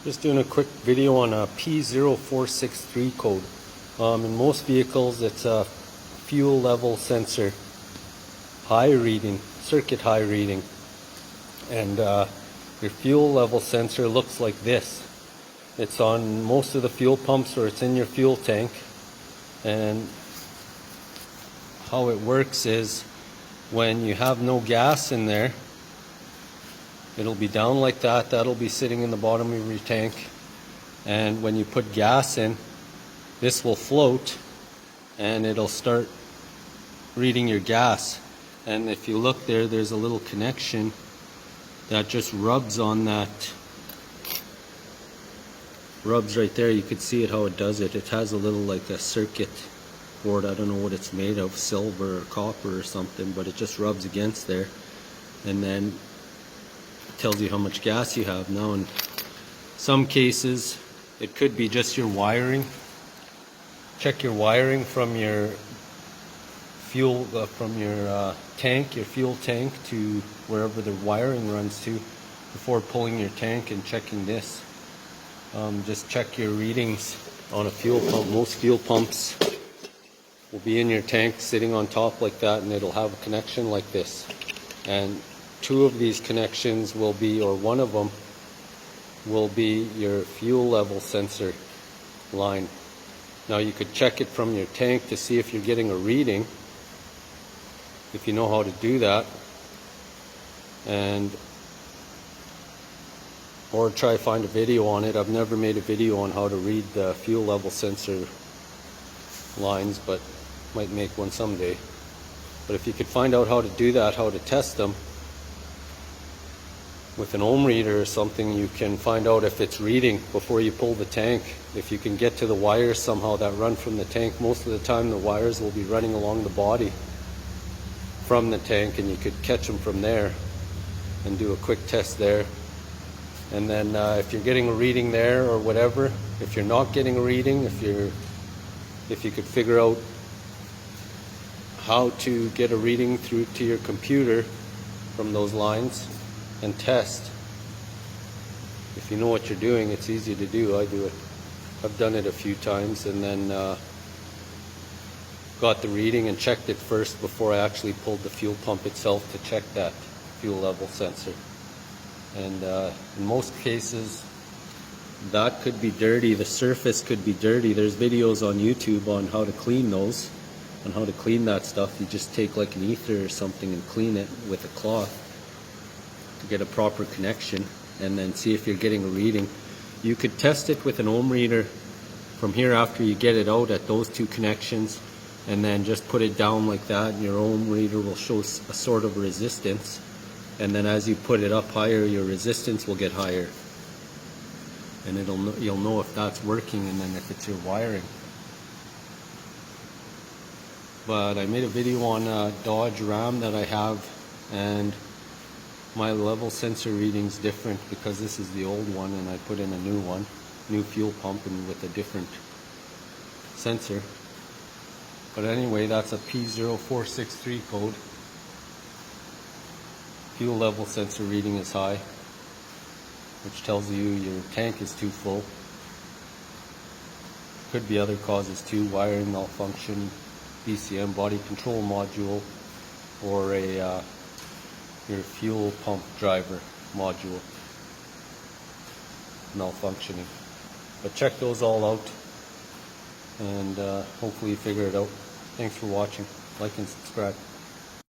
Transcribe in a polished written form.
Just doing a quick video on a p0463 code. In most vehicles it's a fuel level sensor high reading, circuit high reading, and your fuel level sensor looks like this. It's on most of the fuel pumps, or it's in your fuel tank, and how it works is when you have no gas in there, it'll be down like that. That'll be sitting in the bottom of your tank. And when you put gas in, this will float and it'll start reading your gas. And if you look there, there's a little connection that just rubs on that. Rubs right there. You could see it how it does it. It has a little, like a circuit board. I don't know what it's made of, silver or copper or something, but it just rubs against there. And then tells you how much gas you have. Now in some cases it could be just your wiring. Check your wiring from your fuel from your tank, your fuel tank, to wherever the wiring runs to before pulling your tank and checking this. Just check your readings on a fuel pump. Most fuel pumps will be in your tank sitting on top like that, and it'll have a connection like this, and two of these connections will be, or one of them will be, your fuel level sensor line. Now you could check it from your tank to see if you're getting a reading, if you know how to do that, and or try find a video on it. I've never made a video on how to read the fuel level sensor lines, but might make one someday. But if you could find out how to do that, how to test them with an ohm reader or something, you can find out if it's reading before you pull the tank. If you can get to the wires somehow that run from the tank, most of the time the wires will be running along the body from the tank, and you could catch them from there and do a quick test there. And then if you're getting a reading there or whatever, if you're not getting a reading, if you could figure out how to get a reading through to your computer from those lines and test. If you know what you're doing, it's easy to do. I do it. I've done it a few times, and then got the reading and checked it first before I actually pulled the fuel pump itself to check that fuel level sensor. And in most cases that could be dirty. The surface could be dirty. There's videos on YouTube on how to clean those, on how to clean that stuff. You just take like an ether or something and clean it with a cloth to get a proper connection, and then see if you're getting a reading. You could test it with an ohm reader from here after you get it out at those two connections, and then just put it down like that, and your ohm reader will show a sort of resistance, and then as you put it up higher, your resistance will get higher, and you'll know if that's working, and then if it's your wiring. But I made a video on a Dodge Ram that I have, and my level sensor reading's different because this is the old one and I put in a new one, new fuel pump, and with a different sensor. But anyway, that's a p0463 code. Fuel level sensor reading is high, which tells you your tank is too full. Could be other causes too: wiring malfunction, BCM, body control module, or your fuel pump driver module malfunctioning. But check those all out, and hopefully you figure it out. Thanks for watching. Like and subscribe.